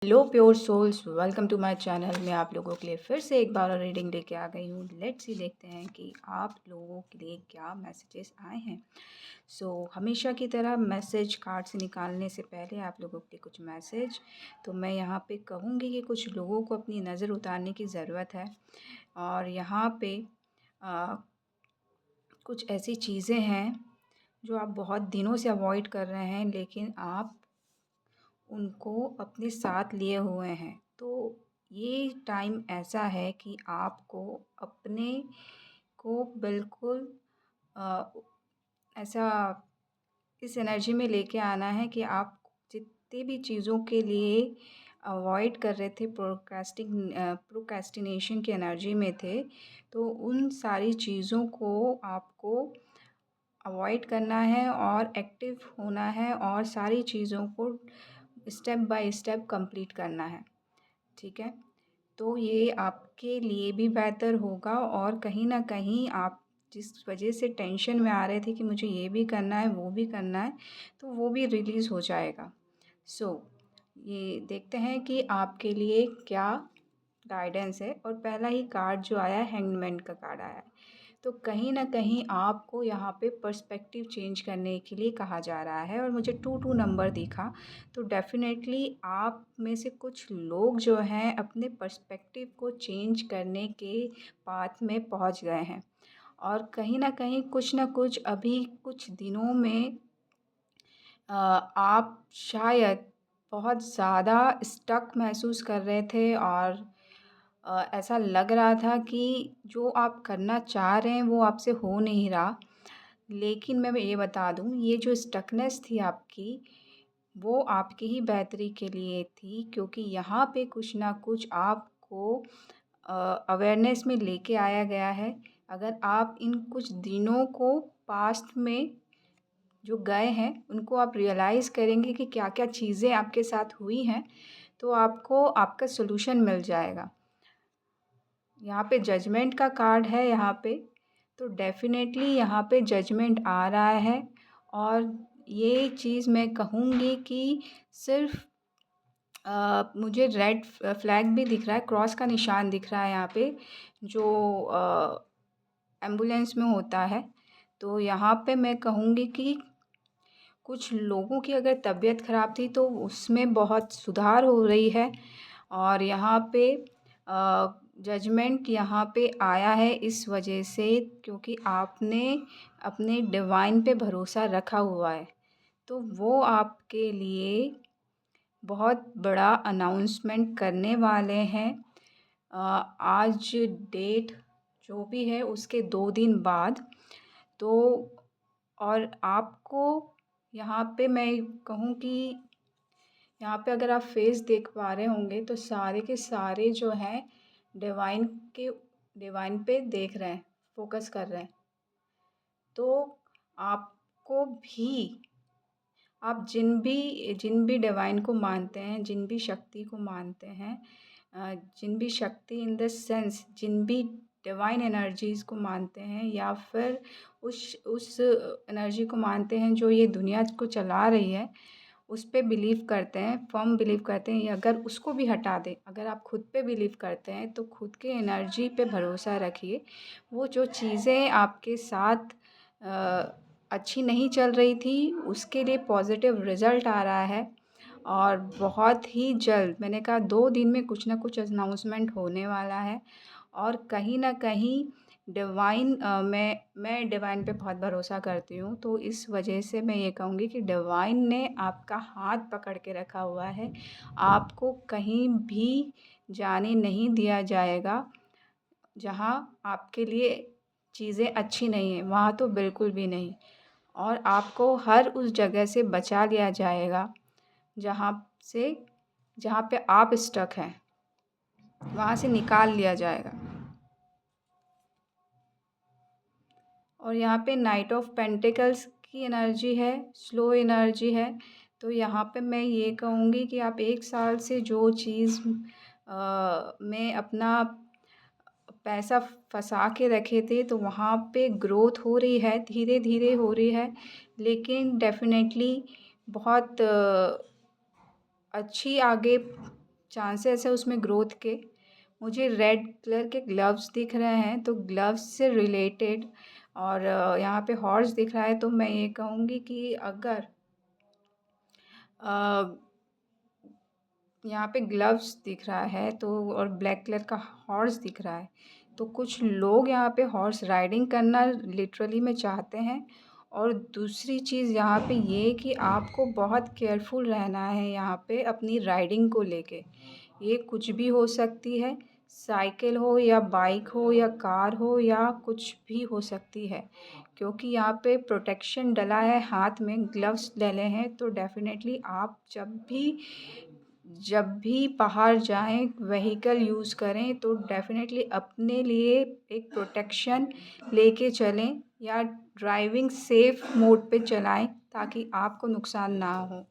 Hello pure souls, welcome to my channel. मैं आप लोगों के लिए फिर से एक बार रीडिंग लेके आ गई हूँ। लेट्स सी देखते हैं कि आप लोगों के लिए क्या मैसेजेस आए हैं। हमेशा की तरह मैसेज कार्ड से निकालने से पहले आप लोगों के लिए कुछ मैसेज तो मैं यहाँ पे कहूँगी कि कुछ लोगों को अपनी नज़र उतारने की ज़रूरत है। और यहाँ पे आ, कुछ ऐसी चीज़ें हैं जो आप बहुत दिनों से अवॉइड कर रहे हैं, लेकिन आप उनको अपने साथ लिए हुए हैं। तो ये टाइम ऐसा है कि आपको अपने को बिल्कुल अ, ऐसा इस एनर्जी में लेके आना है कि आप जितनी भी चीज़ों के लिए अवॉइड कर रहे थे, प्रोक्रेस्टिनेशन की एनर्जी में थे, तो उन सारी चीज़ों को आपको अवॉइड करना है और एक्टिव होना है और सारी चीज़ों को स्टेप बाय स्टेप कंप्लीट करना है। ठीक है? तो ये आपके लिए भी बेहतर होगा और कहीं न कहीं आप जिस वजह से टेंशन में आ रहे थे कि मुझे ये भी करना है, वो भी करना है, तो वो भी रिलीज़ हो जाएगा। ये देखते हैं कि आपके लिए क्या गाइडेंस है। और पहला ही कार्ड जो आया है, हैंगमैन का कार्ड आया है। तो कहीं न कहीं आपको यहाँ पे पर्सपेक्टिव चेंज करने के लिए कहा जा रहा है और मुझे 2-2 नंबर दिखा। तो डेफ़िनेटली आप में से कुछ लोग जो हैं अपने पर्सपेक्टिव को चेंज करने के पाथ में पहुँच गए हैं। और कहीं न कहीं कुछ न कुछ अभी कुछ दिनों में आप शायद बहुत ज़्यादा स्टक महसूस कर रहे थे और ऐसा लग रहा था कि जो आप करना चाह रहे हैं वो आपसे हो नहीं रहा। लेकिन मैं ये बता दूँ, ये जो स्टकनेस थी आपकी, वो आपकी ही बेहतरी के लिए थी, क्योंकि यहाँ पे कुछ ना कुछ आपको अवेयरनेस में लेके आया गया है। अगर आप इन कुछ दिनों को पास्ट में जो गए हैं उनको आप रियलाइज़ करेंगे कि क्या-क्या चीज़ें आपके साथ हुई हैं, तो आपको आपका सॉल्यूशन मिल जाएगा। यहाँ पे जजमेंट का कार्ड है यहाँ पे, तो डेफ़िनेटली यहाँ पे जजमेंट आ रहा है। और ये चीज़ मैं कहूँगी कि सिर्फ़ मुझे रेड फ्लैग भी दिख रहा है, क्रॉस का निशान दिख रहा है यहाँ पे, जो एम्बुलेंस में होता है। तो यहाँ पे मैं कहूँगी कि कुछ लोगों की अगर तबीयत ख़राब थी तो उसमें बहुत सुधार हो रही है। और यहाँ पे जजमेंट यहाँ पे आया है इस वजह से, क्योंकि आपने अपने डिवाइन पे भरोसा रखा हुआ है। तो वो आपके लिए बहुत बड़ा अनाउंसमेंट करने वाले हैं। आज डेट जो भी है उसके 2 दिन बाद। तो और आपको यहाँ पे मैं कहूँ कि यहाँ पे अगर आप फेस देख पा रहे होंगे तो सारे के सारे जो हैं डिवाइन के डिवाइन पे देख रहे हैं, फोकस कर रहे हैं। तो आपको भी, आप जिन भी डिवाइन को मानते हैं, जिन भी शक्ति को मानते हैं, जिन भी शक्ति इन द सेंस जिन भी डिवाइन एनर्जीज़ को मानते हैं, या फिर उस एनर्जी को मानते हैं जो ये दुनिया को चला रही है, उस पे बिलीव करते हैं, फ़र्म बिलीव करते हैं, या अगर उसको भी हटा दें, अगर आप खुद पे बिलीव करते हैं तो खुद के एनर्जी पे भरोसा रखिए। वो जो चीज़ें आपके साथ अच्छी नहीं चल रही थी, उसके लिए पॉज़िटिव रिज़ल्ट आ रहा है। और बहुत ही जल्द, मैंने कहा 2 दिन में कुछ ना कुछ अनाउंसमेंट होने वाला है। और कहीं न कहीं डिवाइन मैं डिवाइन पे बहुत भरोसा करती हूँ, तो इस वजह से मैं ये कहूँगी कि डिवाइन ने आपका हाथ पकड़ के रखा हुआ है। आपको कहीं भी जाने नहीं दिया जाएगा, जहाँ आपके लिए चीज़ें अच्छी नहीं हैं, वहाँ तो बिल्कुल भी नहीं। और आपको हर उस जगह से बचा लिया जाएगा जहाँ से जहाँ पे आप स्टक हैं, वहाँ से निकाल लिया जाएगा। और यहाँ पे नाइट ऑफ पेंटिकल्स की एनर्जी है, स्लो एनर्जी है। तो यहाँ पे मैं ये कहूँगी कि आप 1 साल से जो चीज़ में अपना पैसा फँसा के रखे थे, तो वहाँ पे ग्रोथ हो रही है, धीरे-धीरे हो रही है। लेकिन डेफ़िनेटली बहुत अच्छी आगे चांसेस है उसमें ग्रोथ के। मुझे रेड कलर के ग्लव्स दिख रहे हैं, तो ग्लव्स से रिलेटेड और यहाँ पे हॉर्स दिख रहा है, तो मैं ये कहूँगी कि अगर यहाँ पे ग्लव्स दिख रहा है तो और ब्लैक कलर का हॉर्स दिख रहा है, तो कुछ लोग यहाँ पे हॉर्स राइडिंग करना लिटरली में चाहते हैं। और दूसरी चीज़ यहाँ पे ये कि आपको बहुत केयरफुल रहना है यहाँ पे अपनी राइडिंग को लेके। ये कुछ भी हो सकती है, साइकिल हो या बाइक हो या कार हो या कुछ भी हो सकती है, क्योंकि यहाँ पे प्रोटेक्शन डला है, हाथ में ग्लव्स डले हैं। तो डेफ़िनेटली आप जब भी बाहर जाएं, व्हीकल यूज़ करें तो डेफ़िनेटली अपने लिए एक प्रोटेक्शन लेके चलें या ड्राइविंग सेफ़ मोड पे चलाएं ताकि आपको नुकसान ना हो।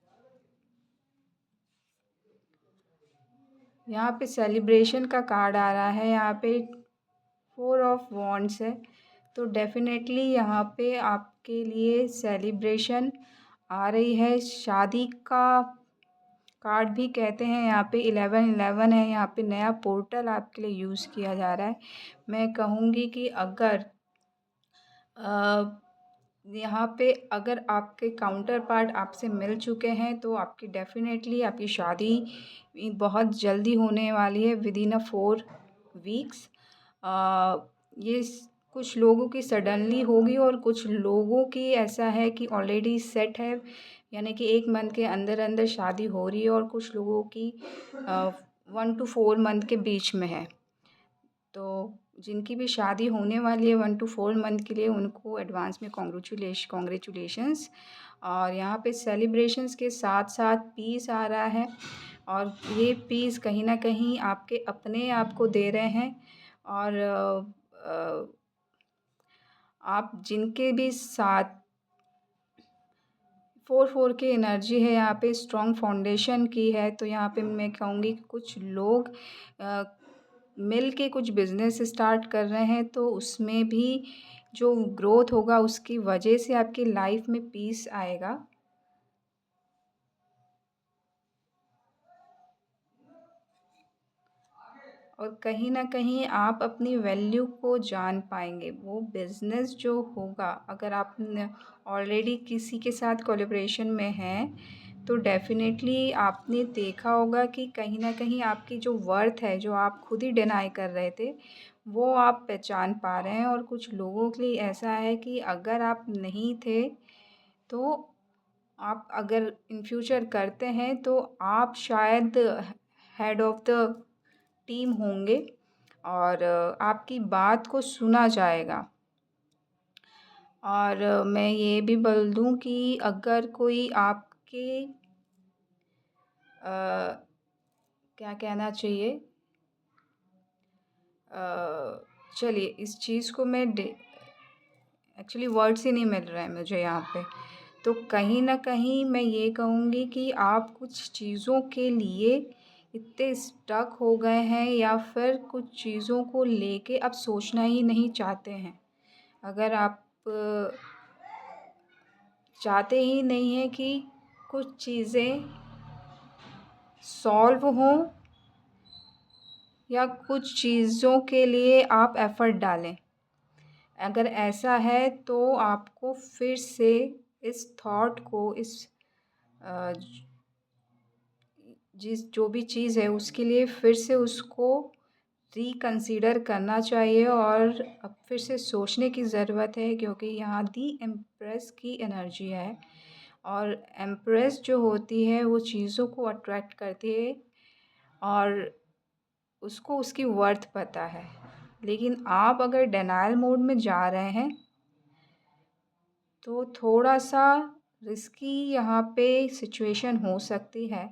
यहाँ पे सेलिब्रेशन का कार्ड आ रहा है, यहाँ पे 4 ऑफ वॉन्ड्स है, तो डेफ़िनेटली यहाँ पे आपके लिए सेलिब्रेशन आ रही है। शादी का कार्ड भी कहते हैं, यहाँ पे 11-11 है, यहाँ पे नया पोर्टल आपके लिए यूज़ किया जा रहा है। मैं कहूँगी कि अगर यहाँ पे अगर आपके काउंटर पार्ट आपसे मिल चुके हैं तो आपकी डेफ़िनेटली आपकी शादी बहुत जल्दी होने वाली है, विदिन 4 वीक्स। ये कुछ लोगों की सडनली होगी और कुछ लोगों की ऐसा है कि ऑलरेडी सेट है, यानी कि 1 मंथ के अंदर अंदर शादी हो रही है, और कुछ लोगों की 1 to 4 मंथ के बीच में है। तो जिनकी भी शादी होने वाली है 1 to 4 मंथ के लिए, उनको एडवांस में कॉन्ग्रेचुलेशंस। और यहाँ पे सेलिब्रेशंस के साथ साथ पीस आ रहा है, और ये पीस कहीं ना कहीं आपके अपने आप को दे रहे हैं। और आप जिनके भी साथ 4-4 की एनर्जी है, यहाँ पे स्ट्रॉन्ग फाउंडेशन की है, तो यहाँ पे मैं कहूँगी कि कुछ लोग मिल के कुछ बिज़नेस स्टार्ट कर रहे हैं, तो उसमें भी जो ग्रोथ होगा उसकी वजह से आपकी लाइफ में पीस आएगा। और कहीं न कहीं आप अपनी वैल्यू को जान पाएँगे। वो बिज़नेस जो होगा, अगर आपने ऑलरेडी किसी के साथ कोलैबोरेशन में हैं, तो डेफ़िनेटली आपने देखा होगा कि कहीं न कहीं आपकी जो वर्थ है, जो आप खुद ही डिनाई कर रहे थे, वो आप पहचान पा रहे हैं। और कुछ लोगों के लिए ऐसा है कि अगर आप नहीं थे, तो आप अगर इन फ्यूचर करते हैं, तो आप शायद हेड ऑफ़ द टीम होंगे और आपकी बात को सुना जाएगा। और मैं ये भी बोल दूँ कि अगर कोई आपके क्या कहना चाहिए, चलिए इस चीज़ को मैं एक्चुअली वर्ड्स ही नहीं मिल रहे हैं मुझे यहाँ पे। तो कहीं न कहीं मैं ये कहूँगी कि आप कुछ चीज़ों के लिए इतने स्टक हो गए हैं, या फिर कुछ चीज़ों को लेके अब सोचना ही नहीं चाहते हैं। अगर आप चाहते ही नहीं हैं कि कुछ चीज़ें सॉल्व हों, या कुछ चीज़ों के लिए आप एफ़र्ट डालें। अगर ऐसा है तो आपको फिर से इस थॉट को, जो भी चीज़ है उसके लिए फिर से उसको रिकंसीडर करना चाहिए, और अब फिर से सोचने की ज़रूरत है, क्योंकि यहाँ दी एम्प्रेस की एनर्जी है। और एम्प्रेस जो होती है वो चीज़ों को अट्रैक्ट करती है, और उसको उसकी वर्थ पता है। लेकिन आप अगर डिनायल मोड में जा रहे हैं, तो थोड़ा सा रिस्की यहाँ पे सिचुएशन हो सकती है।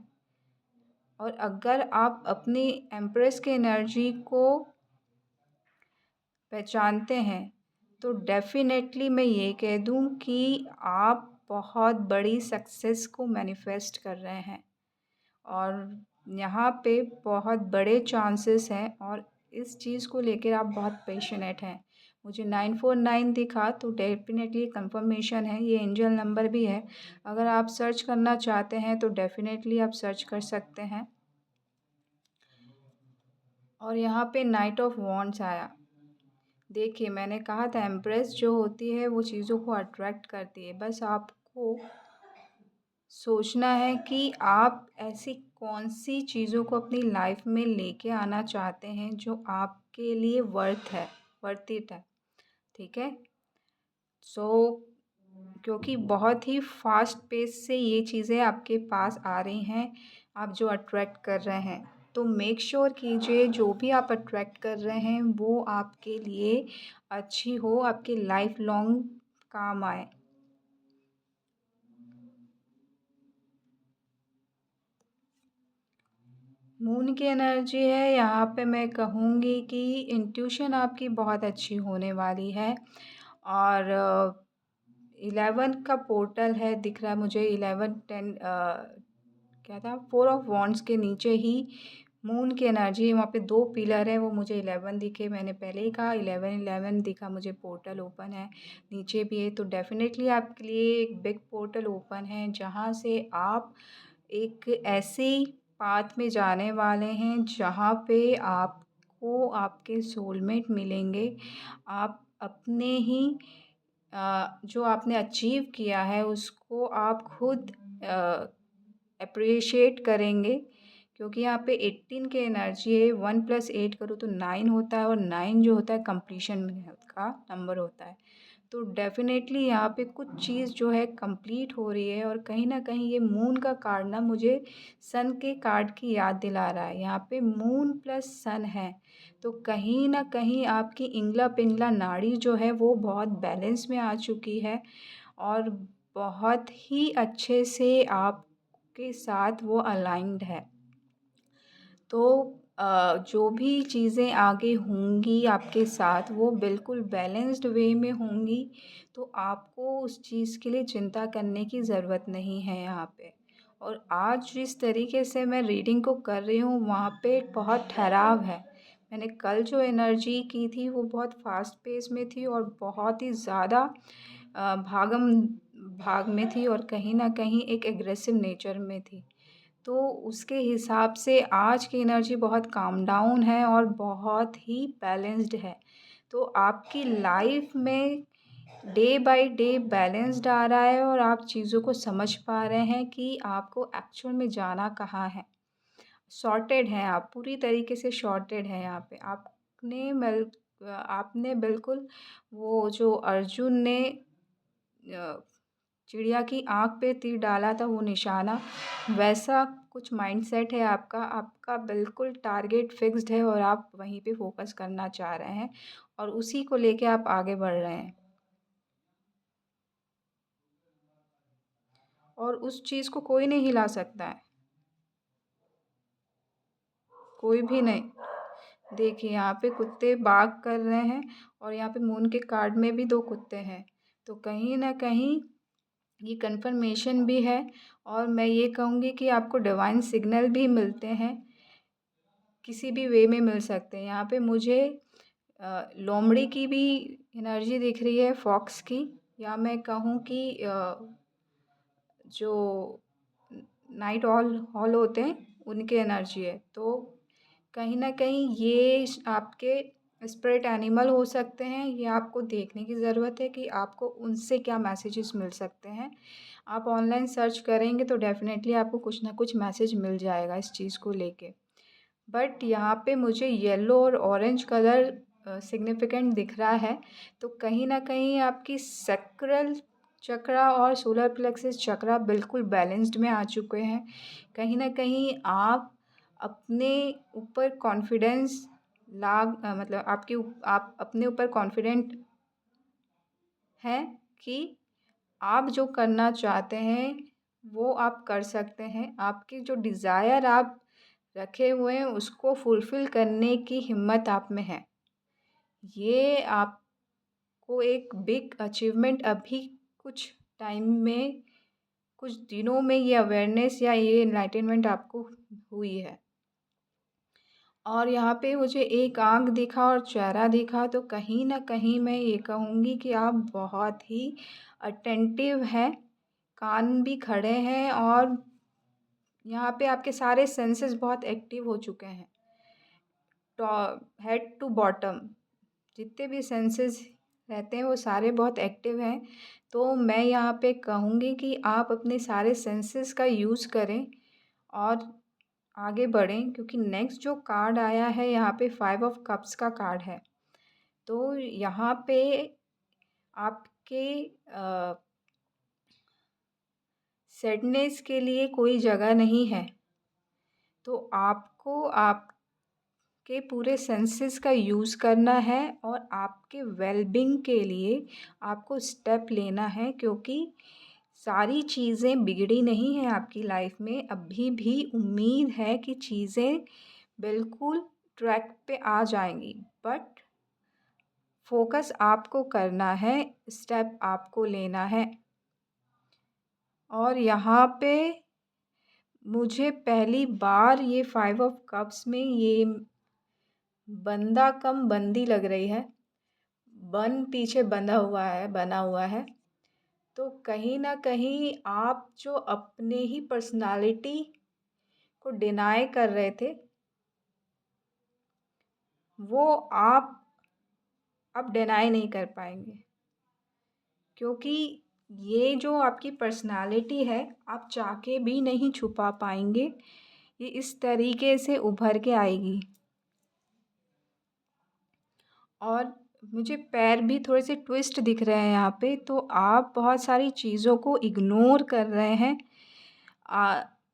और अगर आप अपनी एम्प्रेस की एनर्जी को पहचानते हैं, तो डेफ़िनेटली मैं ये कह दूँ कि आप बहुत बड़ी सक्सेस को मैनिफेस्ट कर रहे हैं, और यहाँ पे बहुत बड़े चांसेस हैं, और इस चीज़ को लेकर आप बहुत पैशनेट हैं। मुझे 949 दिखा, तो डेफ़िनेटली कंफर्मेशन है, ये एंजल नंबर भी है। अगर आप सर्च करना चाहते हैं तो डेफ़िनेटली आप सर्च कर सकते हैं। और यहाँ पे नाइट ऑफ वॉन्ड्स आया। देखिए, मैंने कहा था एम्प्रेस जो होती है वो चीज़ों को अट्रैक्ट करती है। बस आपको सोचना है कि आप ऐसी कौन-सी चीज़ों को अपनी लाइफ़ में लेके आना चाहते हैं जो आपके लिए वर्थ इट है, ठीक है? सो क्योंकि बहुत ही फ़ास्ट पेस से ये चीज़ें आपके पास आ रही हैं, आप जो अट्रैक्ट कर रहे हैं। तो मेक श्योर कीजिए जो भी आप अट्रैक्ट कर रहे हैं वो आपके लिए अच्छी हो, आपकी लाइफ़ लॉन्ग काम आए। मून की एनर्जी है, यहाँ पे मैं कहूँगी कि इंट्यूशन आपकी बहुत अच्छी होने वाली है। और 11 का पोर्टल है दिख रहा है मुझे। 11 10 क्या था, 4 ऑफ वॉन्ड्स के नीचे ही मून की एनर्जी है। वहाँ पे 2 पिलर है, वो मुझे 11 दिखे। मैंने पहले ही कहा 11 दिखा मुझे, पोर्टल ओपन है। नीचे भी है, तो डेफिनेटली आपके लिए एक बिग पोर्टल ओपन है जहाँ से आप एक ऐसी पाथ में जाने वाले हैं जहाँ पे आपको आपके सोलमेट मिलेंगे। आप अपने ही जो आपने अचीव किया है उसको आप खुद एप्रिशिएट करेंगे, क्योंकि यहाँ पे 18 की एनर्जी है। 1 + 8 करो तो 9 होता है, और 9 जो होता है कंप्लीशन का नंबर होता है। तो डेफ़िनेटली यहाँ पे कुछ चीज़ जो है कंप्लीट हो रही है, और कहीं न कहीं ये मून का कार्ड ना मुझे सन के कार्ड की याद दिला रहा है। यहाँ पे मून प्लस सन है, तो कहीं न कहीं आपकी इंगला-पिंगला नाड़ी जो है वो बहुत बैलेंस में आ चुकी है, और बहुत ही अच्छे से आपके साथ वो अलाइन्ड है। तो जो भी चीज़ें आगे होंगी आपके साथ वो बिल्कुल बैलेंस्ड वे में होंगी, तो आपको उस चीज़ के लिए चिंता करने की ज़रूरत नहीं है यहाँ पे। और आज जिस तरीके से मैं रीडिंग को कर रही हूँ वहाँ पे बहुत ठहराव है। मैंने कल जो एनर्जी की थी वो बहुत फ़ास्ट पेस में थी और बहुत ही ज़्यादा भागम भाग में थी, और कहीं न कहीं एक एग्रेसिव नेचर में थी। तो उसके हिसाब से आज की एनर्जी बहुत काम डाउन है और बहुत ही बैलेंस्ड है। तो आपकी लाइफ में डे बाय डे बैलेंस्ड आ रहा है, और आप चीज़ों को समझ पा रहे हैं कि आपको एक्चुअल में जाना कहाँ है। सॉर्टेड हैं आप, पूरी तरीके से सॉर्टेड हैं यहाँ पे। आपने बिल्कुल वो जो अर्जुन ने चिड़िया की आँख पे तीर डाला था वो निशाना, वैसा कुछ माइंडसेट है आपका। आपका बिल्कुल टारगेट फिक्स्ड है और आप वहीं पे फ़ोकस करना चाह रहे हैं, और उसी को लेके आप आगे बढ़ रहे हैं। और उस चीज़ को कोई नहीं हिला सकता है, कोई भी नहीं। देखिए यहाँ पे कुत्ते बाग कर रहे हैं, और यहाँ पे मून के कार्ड में भी 2 कुत्ते हैं। तो कहीं न कहीं ये कन्फर्मेशन भी है, और मैं ये कहूँगी कि आपको डिवाइन सिग्नल भी मिलते हैं, किसी भी वे में मिल सकते हैं। यहाँ पे मुझे लोमड़ी की भी एनर्जी दिख रही है, फॉक्स की, या मैं कहूँ कि जो नाइट हॉल होते हैं उनकी एनर्जी है। तो कहीं न कहीं ये आपके स्पिरिट एनिमल हो सकते हैं। ये आपको देखने की ज़रूरत है कि आपको उनसे क्या मैसेजेस मिल सकते हैं। आप ऑनलाइन सर्च करेंगे तो डेफ़िनेटली आपको कुछ ना कुछ मैसेज मिल जाएगा इस चीज़ को लेके। बट यहाँ पे मुझे येलो और ऑरेंज कलर सिग्निफिकेंट दिख रहा है। तो कहीं न कहीं आपकी सैक्रल चक्रा और सोलर प्लेक्सस चक्रा बिल्कुल बैलेंस्ड में आ चुके हैं। कहीं न कहीं आप अपने ऊपर कॉन्फिडेंस मतलब आप अपने ऊपर कॉन्फिडेंट हैं कि आप जो करना चाहते हैं वो आप कर सकते हैं। आपकी जो डिज़ायर आप रखे हुए हैं उसको फुलफ़िल करने की हिम्मत आप में है। ये आपको एक बिग अचीवमेंट अभी कुछ टाइम में, कुछ दिनों में ये अवेयरनेस या ये एनलाइटनमेंट आपको हुई है। और यहाँ पे मुझे एक आँख दिखा और चेहरा दिखा, तो कहीं न कहीं मैं ये कहूँगी कि आप बहुत ही अटेंटिव हैं, कान भी खड़े हैं, और यहाँ पे आपके सारे सेंसेस बहुत एक्टिव हो चुके हैं। हेड टू बॉटम जितने भी सेंसेस रहते हैं वो सारे बहुत एक्टिव हैं। तो मैं यहाँ पे कहूँगी कि आप अपने सारे सेंसेस का यूज़ करें और आगे बढ़ें, क्योंकि नेक्स्ट जो कार्ड आया है यहाँ पे 5 ऑफ कप्स का कार्ड है। तो यहाँ पे आपके सैडनेस के लिए कोई जगह नहीं है। तो आपको आपके पूरे सेंसेस का यूज़ करना है और आपके वेलबींग के लिए आपको स्टेप लेना है, क्योंकि सारी चीज़ें बिगड़ी नहीं हैं आपकी लाइफ में। अभी भी उम्मीद है कि चीज़ें बिल्कुल ट्रैक पे आ जाएंगी, बट फोकस आपको करना है, स्टेप आपको लेना है। और यहाँ पे मुझे पहली बार ये 5 ऑफ कप्स में ये बंदा कम बंदी लग रही है। बन पीछे बना हुआ है। तो कहीं न कहीं आप जो अपने ही पर्सनालिटी को डिनाई कर रहे थे, वो आप अब डिनाई नहीं कर पाएंगे, क्योंकि ये जो आपकी पर्सनालिटी है आप चाह के भी नहीं छुपा पाएंगे। ये इस तरीके से उभर के आएगी। और मुझे पैर भी थोड़े से ट्विस्ट दिख रहे हैं यहाँ पे, तो आप बहुत सारी चीज़ों को इग्नोर कर रहे हैं,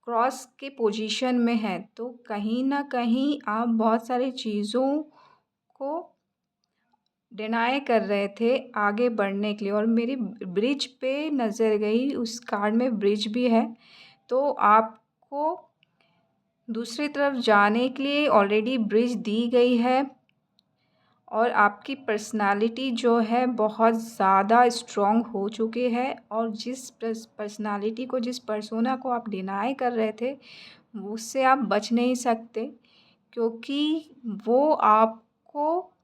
क्रॉस के पोजीशन में हैं। तो कहीं ना कहीं आप बहुत सारी चीज़ों को डिनाई कर रहे थे आगे बढ़ने के लिए। और मेरी ब्रिज पे नज़र गई, उस कार्ड में ब्रिज भी है। तो आपको दूसरी तरफ जाने के लिए ऑलरेडी ब्रिज दी गई है। और आपकी पर्सनालिटी जो है बहुत ज़्यादा स्ट्रॉन्ग हो चुकी है, और जिस पर्सनालिटी को, जिस पर्सोना को आप डिनाई कर रहे थे, उससे आप बच नहीं सकते, क्योंकि वो आपको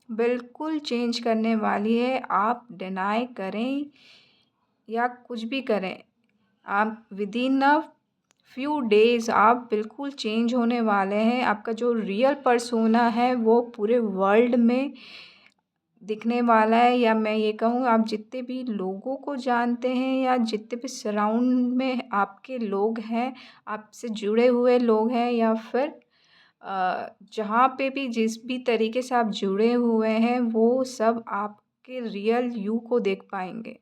बिल्कुल चेंज करने वाली है। आप डिनाई करें या कुछ भी करें, आप विदिन अ फ्यू डेज़ आप बिल्कुल चेंज होने वाले हैं। आपका जो रियल पर्सोना है वो पूरे वर्ल्ड में दिखने वाला है। या मैं ये कहूँ, आप जितने भी लोगों को जानते हैं या जितने भी सराउंड में आपके लोग हैं, आपसे जुड़े हुए लोग हैं, या फिर जहाँ पे भी जिस भी तरीके से आप जुड़े हुए हैं, वो सब आपके रियल यू को देख पाएंगे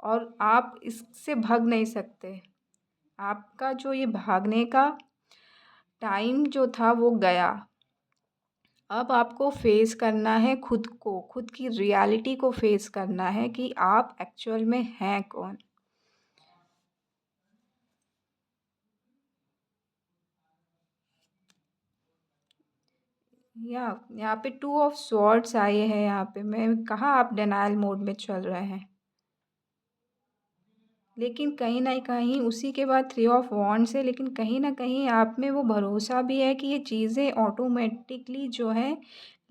और आप इससे भाग नहीं सकते। आपका जो ये भागने का टाइम जो था वो गया। अब आपको फेस करना है खुद को, खुद की रियलिटी को फेस करना है कि आप एक्चुअल में हैं कौन। या यहाँ पे 2 ऑफ स्वॉर्ड्स आए हैं। यहाँ पे मैं कहाँ आप डिनायल मोड में चल रहे हैं, लेकिन कहीं ना कहीं उसी के बाद 3 ऑफ वॉन्ड्स है। लेकिन कहीं ना कहीं आप में वो भरोसा भी है कि ये चीज़ें ऑटोमेटिकली जो है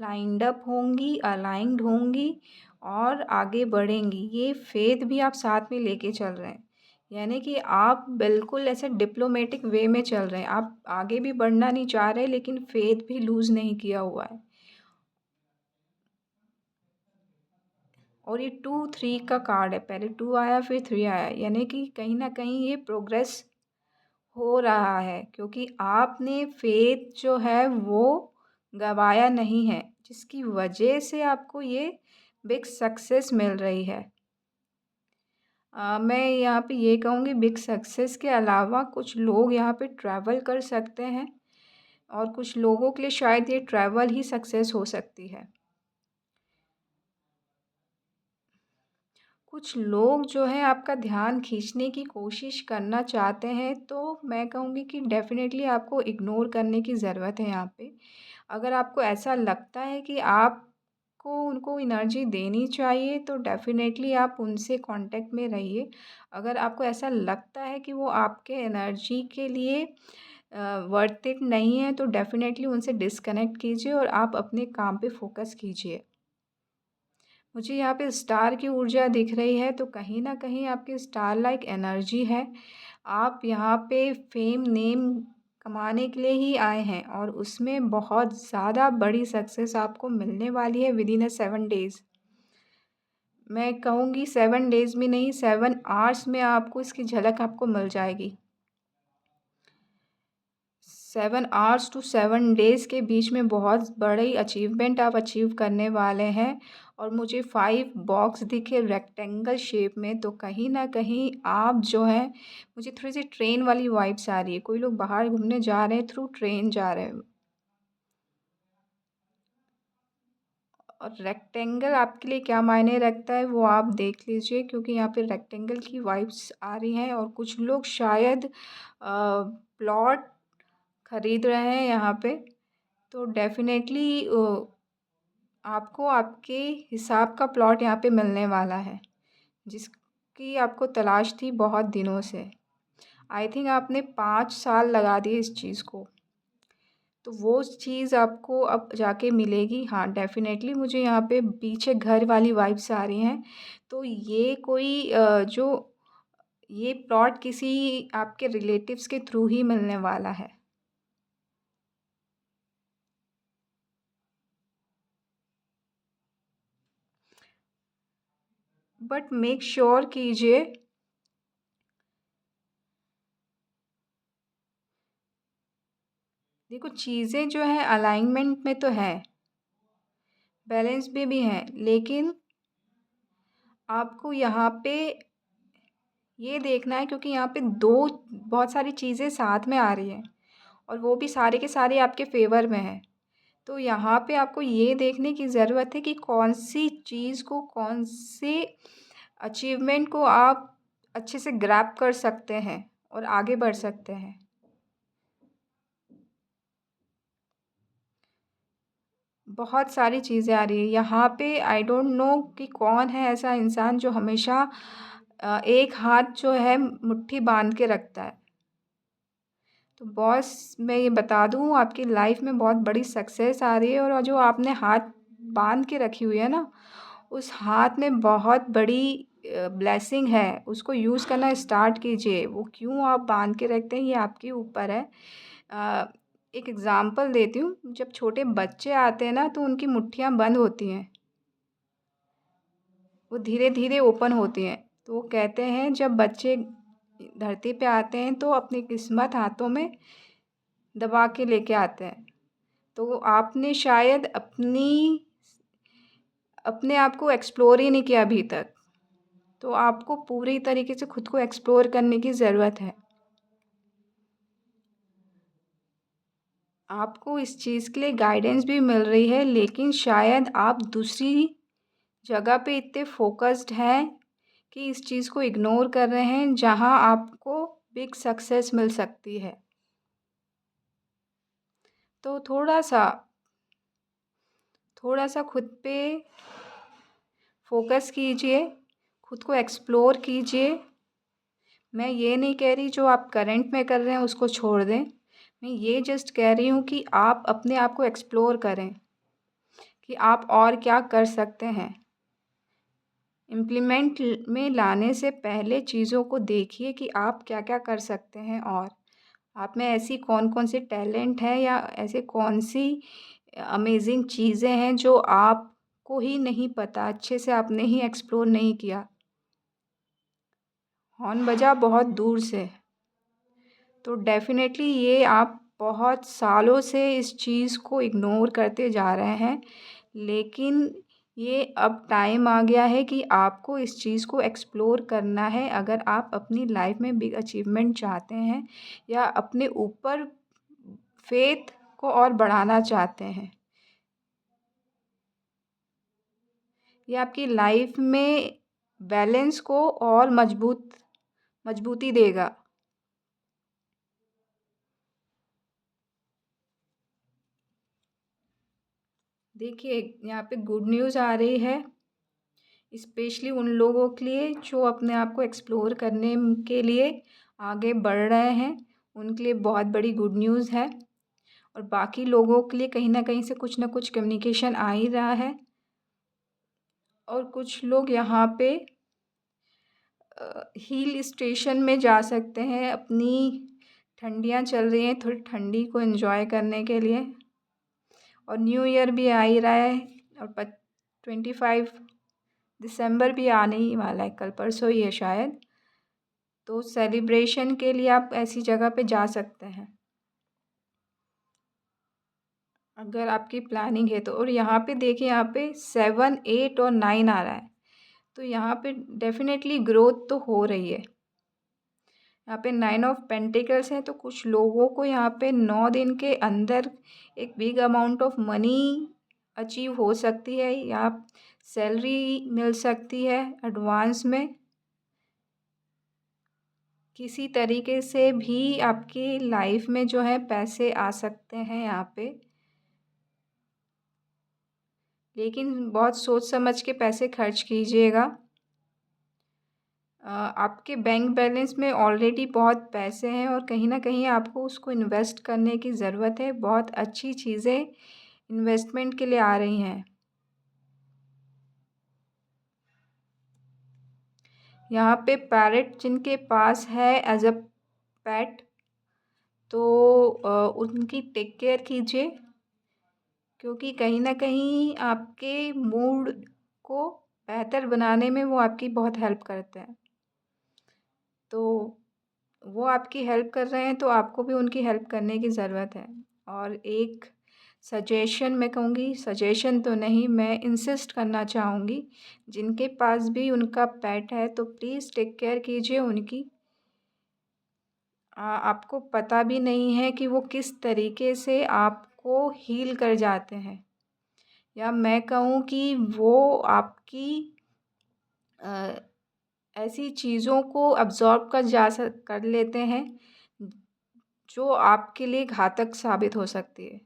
लाइंड अप होंगी, अलाइंड होंगी और आगे बढ़ेंगी। ये फेथ भी आप साथ में लेके चल रहे हैं, यानी कि आप बिल्कुल ऐसे डिप्लोमेटिक वे में चल रहे हैं। आप आगे भी बढ़ना नहीं चाह रहे, लेकिन फेथ भी लूज़ नहीं किया हुआ है। और ये 2 3 का कार्ड है, पहले 2 आया फिर 3 आया, यानी कि कहीं ना कहीं ये प्रोग्रेस हो रहा है, क्योंकि आपने फेथ जो है वो गवाया नहीं है, जिसकी वजह से आपको ये बिग सक्सेस मिल रही है। मैं यहाँ पे ये कहूँगी, बिग सक्सेस के अलावा कुछ लोग यहाँ पे ट्रैवल कर सकते हैं, और कुछ लोगों के लिए शायद ये ट्रैवल ही सक्सेस हो सकती है। कुछ लोग जो है आपका ध्यान खींचने की कोशिश करना चाहते हैं, तो मैं कहूँगी कि डेफ़िनेटली आपको इग्नोर करने की ज़रूरत है यहाँ पे। अगर आपको ऐसा लगता है कि आपको उनको एनर्जी देनी चाहिए, तो डेफ़िनेटली आप उनसे कांटेक्ट में रहिए। अगर आपको ऐसा लगता है कि वो आपके एनर्जी के लिए वर्थ इट नहीं है, तो डेफ़िनेटली उनसे डिस्कनेक्ट कीजिए और आप अपने काम पे फ़ोकस कीजिए। मुझे यहाँ पे स्टार की ऊर्जा दिख रही है, तो कहीं न कहीं आपकी स्टार लाइक एनर्जी है। आप यहाँ पे फ़ेम, नेम कमाने के लिए ही आए हैं और उसमें बहुत ज़्यादा बड़ी सक्सेस आपको मिलने वाली है विदिन अ 7 डेज़। मैं कहूँगी 7 डेज़ में नहीं, 7 आवर्स में आपको इसकी झलक आपको मिल जाएगी। 7 आवर्स टू 7 डेज़ के बीच में बहुत बड़ी अचीवमेंट आप अचीव करने वाले हैं। और मुझे 5 बॉक्स दिखे रेक्टेंगल शेप में, तो कहीं ना कहीं आप जो है, मुझे थोड़ी सी ट्रेन वाली वाइब्स आ रही है। कोई लोग बाहर घूमने जा रहे हैं, थ्रू ट्रेन जा रहे हैं। और रेक्टेंगल आपके लिए क्या मायने रखता है वो आप देख लीजिए, क्योंकि यहाँ पे रेक्टेंगल की वाइब्स आ रही हैं। और कुछ लोग शायद प्लॉट खरीद रहे हैं यहाँ पे, तो डेफिनेटली आपको आपके हिसाब का प्लॉट यहाँ पे मिलने वाला है, जिसकी आपको तलाश थी बहुत दिनों से। आई थिंक आपने 5 साल लगा दिए इस चीज़ को, तो वो चीज़ आपको अब जाके मिलेगी। हाँ, डेफिनेटली मुझे यहाँ पे पीछे घर वाली वाइब्स आ रही हैं। तो ये कोई जो ये प्लॉट किसी आपके रिलेटिव्स के थ्रू ही मिलने वाला है। बट मेक श्योर कीजिए, देखो चीज़ें जो है अलाइनमेंट में तो है, बैलेंस भी है, लेकिन आपको यहाँ पे ये देखना है, क्योंकि यहाँ पे दो बहुत सारी चीज़ें साथ में आ रही हैं और वो भी सारे के सारे आपके फेवर में हैं। तो यहाँ पे आपको ये देखने की ज़रूरत है कि कौन सी चीज़ को, कौन से अचीवमेंट को आप अच्छे से ग्रैब कर सकते हैं और आगे बढ़ सकते हैं। बहुत सारी चीज़ें आ रही है यहाँ पे। आई डोंट नो कि कौन है ऐसा इंसान जो हमेशा एक हाथ जो है मुट्ठी बांध के रखता है। तो बॉस, मैं ये बता दूँ, आपकी लाइफ में बहुत बड़ी सक्सेस आ रही है, और जो आपने हाथ बांध के रखी हुई है ना, उस हाथ में बहुत बड़ी ब्लेसिंग है। उसको यूज़ करना स्टार्ट कीजिए। वो क्यों आप बांध के रखते हैं ये आपके ऊपर है। अ, एक एग्ज़ाम्पल देती हूँ। जब छोटे बच्चे आते हैं ना, तो उनकी मुट्ठियाँ बंद होती हैं, वो धीरे धीरे ओपन होती हैं। तो वो कहते हैं जब बच्चे धरती पे आते हैं तो अपनी किस्मत हाथों में दबा के लेके आते हैं। तो आपने शायद अपने आप को एक्सप्लोर ही नहीं किया अभी तक। तो आपको पूरी तरीके से खुद को एक्सप्लोर करने की ज़रूरत है। आपको इस चीज़ के लिए गाइडेंस भी मिल रही है, लेकिन शायद आप दूसरी जगह पे इतने फोकस्ड हैं कि इस चीज़ को इग्नोर कर रहे हैं, जहाँ आपको बिग सक्सेस मिल सकती है। तो थोड़ा सा खुद पे फोकस कीजिए, खुद को एक्सप्लोर कीजिए। मैं ये नहीं कह रही जो आप करंट में कर रहे हैं उसको छोड़ दें। मैं ये जस्ट कह रही हूँ कि आप अपने आप को एक्सप्लोर करें कि आप और क्या कर सकते हैं। इम्प्लीमेंट में लाने से पहले चीज़ों को देखिए कि आप क्या क्या कर सकते हैं, और आप में ऐसी कौन कौन से टैलेंट है या ऐसे कौन सी अमेजिंग चीज़ें हैं जो आपको ही नहीं पता, अच्छे से आपने ही एक्सप्लोर नहीं किया। हॉर्न बजा बहुत दूर से, तो डेफ़िनेटली ये आप बहुत सालों से इस चीज़ को इग्नोर करते जा रहे हैं, लेकिन ये अब टाइम आ गया है कि आपको इस चीज़ को एक्सप्लोर करना है, अगर आप अपनी लाइफ में बिग अचीवमेंट चाहते हैं या अपने ऊपर फेथ को और बढ़ाना चाहते हैं। ये आपकी लाइफ में बैलेंस को और मजबूती देगा। देखिए, यहाँ पे गुड न्यूज़ आ रही है, स्पेशली उन लोगों के लिए जो अपने आप को एक्सप्लोर करने के लिए आगे बढ़ रहे हैं। उनके लिए बहुत बड़ी गुड न्यूज़ है। और बाकी लोगों के लिए कहीं ना कहीं से कुछ ना कुछ कम्युनिकेशन आ ही रहा है। और कुछ लोग यहाँ पे हिल स्टेशन में जा सकते हैं अपनी ठंडियाँ चल रही हैं, थोड़ी ठंडी को एंजॉय करने के लिए। और न्यू ईयर भी आ ही रहा है और 25 दिसंबर भी आने ही वाला है, कल परसों ही है शायद। तो सेलिब्रेशन के लिए आप ऐसी जगह पे जा सकते हैं अगर आपकी प्लानिंग है तो। और यहाँ पे देखिए, यहाँ पे 7, 8 और 9 आ रहा है, तो यहाँ पे डेफिनेटली ग्रोथ तो हो रही है। यहाँ पे 9 ऑफ पेंटिकल्स है, तो कुछ लोगों को यहाँ पे 9 दिन के अंदर एक big amount of money achieve हो सकती है, या सैलरी मिल सकती है एडवांस में। किसी तरीके से भी आपकी लाइफ में जो है पैसे आ सकते हैं यहाँ पे, लेकिन बहुत सोच समझ के पैसे खर्च कीजिएगा। आपके बैंक बैलेंस में ऑलरेडी बहुत पैसे हैं और कहीं ना कहीं आपको उसको इन्वेस्ट करने की ज़रूरत है। बहुत अच्छी चीज़ें इन्वेस्टमेंट के लिए आ रही हैं। यहाँ पे पैरेट जिनके पास है एज अ पेट, तो उनकी टेक केयर कीजिए, क्योंकि कहीं ना कहीं आपके मूड को बेहतर बनाने में वो आपकी बहुत हेल्प करते हैं। तो वो आपकी हेल्प कर रहे हैं, तो आपको भी उनकी हेल्प करने की ज़रूरत है। और एक सजेशन मैं कहूँगी, सजेशन तो नहीं, मैं इंसिस्ट करना चाहूँगी, जिनके पास भी उनका पेट है तो प्लीज़ टेक केयर कीजिए उनकी। आपको पता भी नहीं है कि वो किस तरीके से आपको हील कर जाते हैं, या मैं कहूँ कि वो आपकी ऐसी चीज़ों को अब्ज़ॉर्ब कर लेते हैं जो आपके लिए घातक साबित हो सकती है।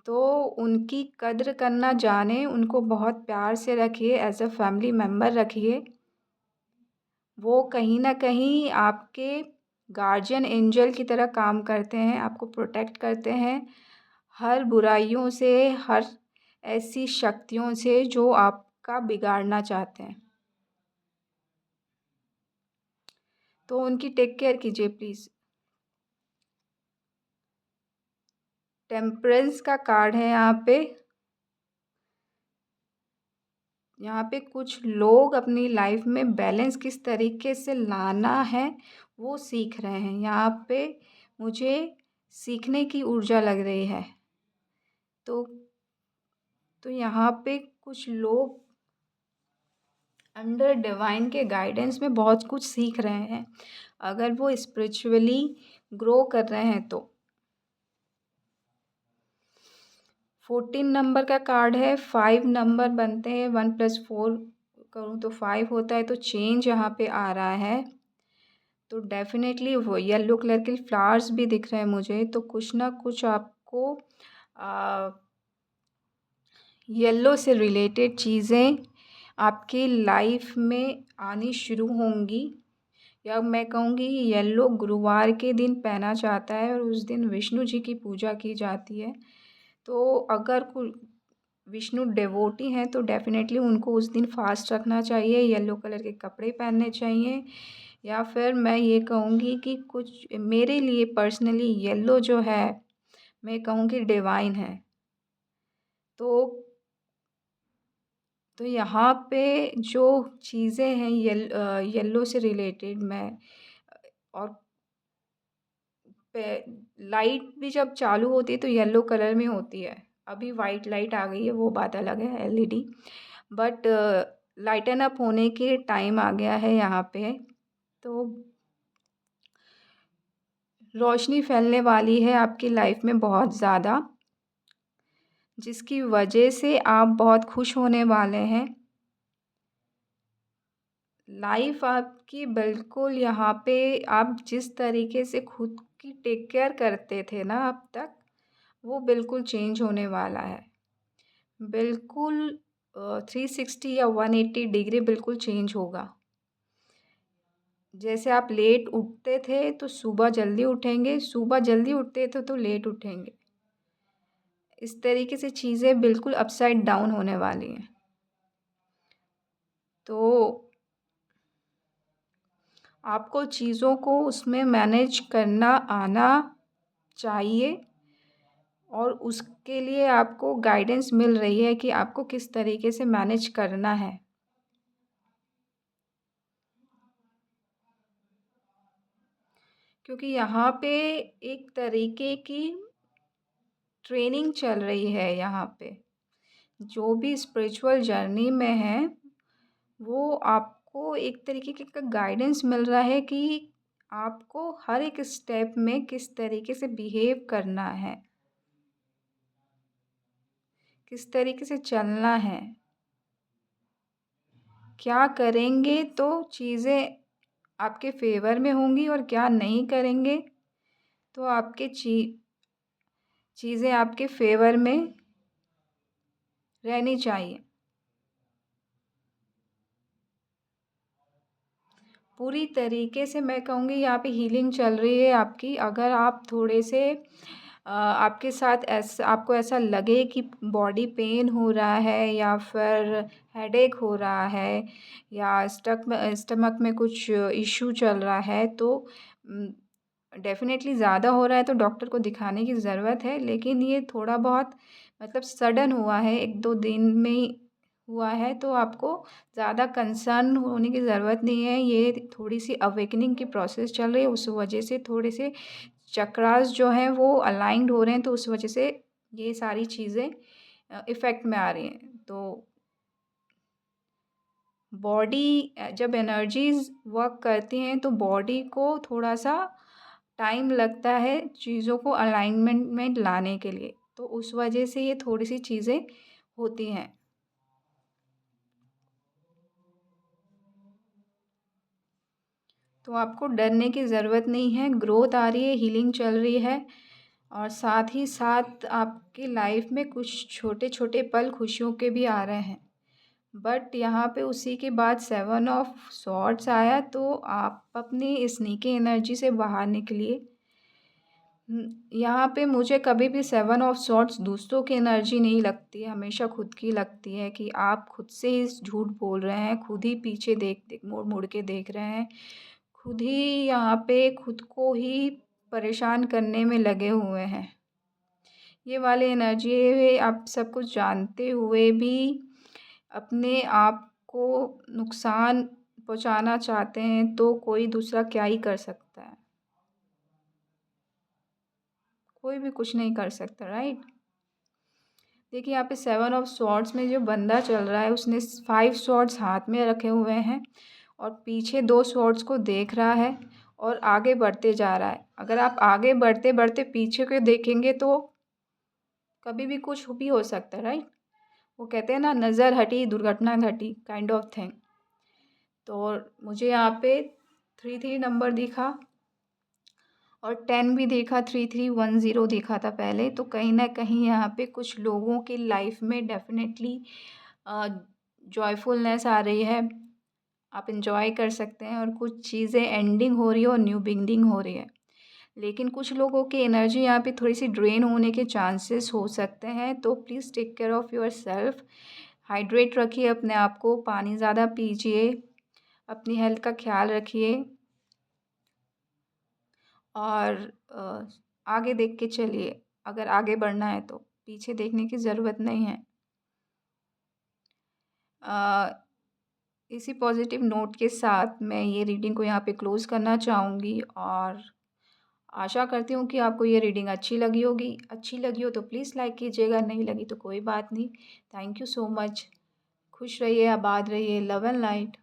तो उनकी कद्र करना जानें, उनको बहुत प्यार से रखिए, एज़ अ फैमिली मेम्बर रखिए। वो कहीं न कहीं आपके गार्जियन एंजल की तरह काम करते हैं, आपको प्रोटेक्ट करते हैं हर बुराइयों से, हर ऐसी शक्तियों से जो आपका बिगाड़ना चाहते हैं। तो उनकी टेक केयर कीजिए प्लीज़। टेम्परेंस का कार्ड है यहाँ पे। यहाँ पे कुछ लोग अपनी लाइफ में बैलेंस किस तरीके से लाना है वो सीख रहे हैं। यहाँ पे मुझे सीखने की ऊर्जा लग रही है। तो यहाँ पे कुछ लोग अंडर डिवाइन के गाइडेंस में बहुत कुछ सीख रहे हैं, अगर वो स्पिरिचुअली ग्रो कर रहे हैं तो। 14 नंबर का कार्ड है। 5 नंबर बनते हैं, 1+4 करूँ तो 5 होता है, तो चेंज यहाँ पे आ रहा है। तो डेफिनेटली वो येलो कलर के फ्लावर्स भी दिख रहे हैं मुझे, तो कुछ ना कुछ आपको येलो से रिलेटेड चीज़ें आपकी लाइफ में आनी शुरू होंगी, या मैं कहूँगी येलो गुरुवार के दिन पहना जाता है और उस दिन विष्णु जी की पूजा की जाती है। तो अगर विष्णु डेवोटी हैं तो डेफिनेटली उनको उस दिन फास्ट रखना चाहिए, येलो कलर के कपड़े पहनने चाहिए। या फिर मैं ये कहूँगी कि कुछ मेरे लिए पर्सनली येलो जो है, मैं कहूँगी डिवाइन है। तो यहाँ पे जो चीज़ें हैं येलो से रिलेटेड, मैं और लाइट भी जब चालू होती है तो येलो कलर में होती है। अभी वाइट लाइट आ गई है, वो बात अलग है, एलईडी। बट लाइटन अप होने के टाइम आ गया है यहाँ पे। तो रोशनी फैलने वाली है आपकी लाइफ में बहुत ज़्यादा, जिसकी वजह से आप बहुत खुश होने वाले हैं। लाइफ आपकी बिल्कुल यहाँ पे आप जिस तरीके से खुद की टेक केयर करते थे ना अब तक, वो बिल्कुल चेंज होने वाला है। बिल्कुल 360 या 180 डिग्री बिल्कुल चेंज होगा। जैसे आप लेट उठते थे तो सुबह जल्दी उठेंगे, सुबह जल्दी उठते थे तो लेट उठेंगे। इस तरीके से चीज़ें बिल्कुल अपसाइड डाउन होने वाली हैं। तो आपको चीज़ों को उसमें मैनेज करना आना चाहिए और उसके लिए आपको गाइडेंस मिल रही है कि आपको किस तरीके से मैनेज करना है। क्योंकि यहाँ पे एक तरीके की ट्रेनिंग चल रही है यहाँ पे। जो भी स्पिरिचुअल जर्नी में है, वो आपको एक तरीके का गाइडेंस मिल रहा है कि आपको हर एक स्टेप में किस तरीके से बिहेव करना है, किस तरीके से चलना है, क्या करेंगे तो चीज़ें आपके फेवर में होंगी और क्या नहीं करेंगे तो आपके चीज़ें आपके फेवर में रहनी चाहिए। पूरी तरीके से मैं कहूँगी यहाँ पे हीलिंग चल रही है आपकी। अगर आप थोड़े से आपके साथ ऐसा आपको ऐसा लगे कि बॉडी पेन हो रहा है या फिर हेडेक हो रहा है या स्टमक में कुछ इश्यू चल रहा है तो डेफ़िनेटली ज़्यादा हो रहा है तो डॉक्टर को दिखाने की ज़रूरत है। लेकिन ये थोड़ा बहुत मतलब सडन हुआ है, 1-2 दिन में ही हुआ है तो आपको ज़्यादा कंसर्न होने की ज़रूरत नहीं है। ये थोड़ी-सी अवेकनिंग की प्रोसेस चल रही है, उस वजह से थोड़े से चक्रास जो हैं वो अलाइन्ड हो रहे हैं, तो उस वजह से ये सारी चीज़ें इफ़ेक्ट में आ रही हैं। तो बॉडी जब एनर्जीज़ वर्क करती हैं तो बॉडी को थोड़ा-सा टाइम लगता है चीज़ों को अलाइनमेंट में लाने के लिए, तो उस वजह से ये थोड़ी-सी चीज़ें होती हैं। तो आपको डरने की ज़रूरत नहीं है, ग्रोथ आ रही है, हीलिंग चल रही है और साथ ही साथ आपकी लाइफ में कुछ छोटे-छोटे पल खुशियों के भी आ रहे हैं। बट यहाँ पे उसी के बाद 7 ऑफ सॉर्ड्स आया तो आप अपनी स्नीकी एनर्जी से बाहर निकलिए। यहाँ पे मुझे कभी भी 7 ऑफ सॉर्ड्स दूसरों की एनर्जी नहीं लगती है, हमेशा खुद की लगती है कि आप खुद से ही झूठ बोल रहे हैं, खुद ही पीछे देख मुड़-मुड़ के देख रहे हैं, खुद ही यहाँ पे खुद को ही परेशान करने में लगे हुए हैं। ये वाली एनर्जी आप सब कुछ जानते हुए भी अपने आप को नुकसान पहुँचाना चाहते हैं, तो कोई दूसरा क्या ही कर सकता है। कोई भी कुछ नहीं कर सकता, राइट? देखिए यहाँ पे 7 ऑफ सॉर्ड्स में जो बंदा चल रहा है उसने 5 सॉर्ड्स हाथ में रखे हुए हैं और पीछे 2 सॉर्ड्स को देख रहा है और आगे बढ़ते जा रहा है। अगर आप आगे बढ़ते-बढ़ते पीछे को देखेंगे तो कभी भी कुछ भी हो सकता है, राइट? वो कहते हैं ना, नज़र हटी दुर्घटना घटी, काइंड ऑफ थिंग। तो मुझे यहाँ पे 3-3 नंबर दिखा और 10 भी देखा, 3310 देखा था पहले। तो कहीं न कहीं यहाँ पे कुछ लोगों की लाइफ में डेफ़िनेटली जॉयफुलनेस आ रही है। आप एन्जॉय कर सकते हैं और कुछ चीज़ें एंडिंग हो रही है और न्यू बिगिनिंग हो रही है। लेकिन कुछ लोगों की एनर्जी यहाँ पे थोड़ी-सी ड्रेन होने के चांसेस हो सकते हैं, तो please take care of yourself. Hydrate रखिए अपने आप को, पानी ज़्यादा पीजिए, अपनी हेल्थ का ख़्याल रखिए और आगे देख के चलिए। अगर आगे बढ़ना है तो, पीछे देखने की ज़रूरत नहीं है। इसी पॉज़िटिव नोट के साथ मैं ये रीडिंग को यहाँ पे क्लोज़ करना चाहूँगी और आशा करती हूँ कि आपको ये रीडिंग अच्छी लगी होगी। अच्छी लगी हो तो प्लीज़ लाइक कीजिएगा, नहीं लगी तो कोई बात नहीं। Thank you so much. खुश रहिए, आबाद रहिए। Love and light.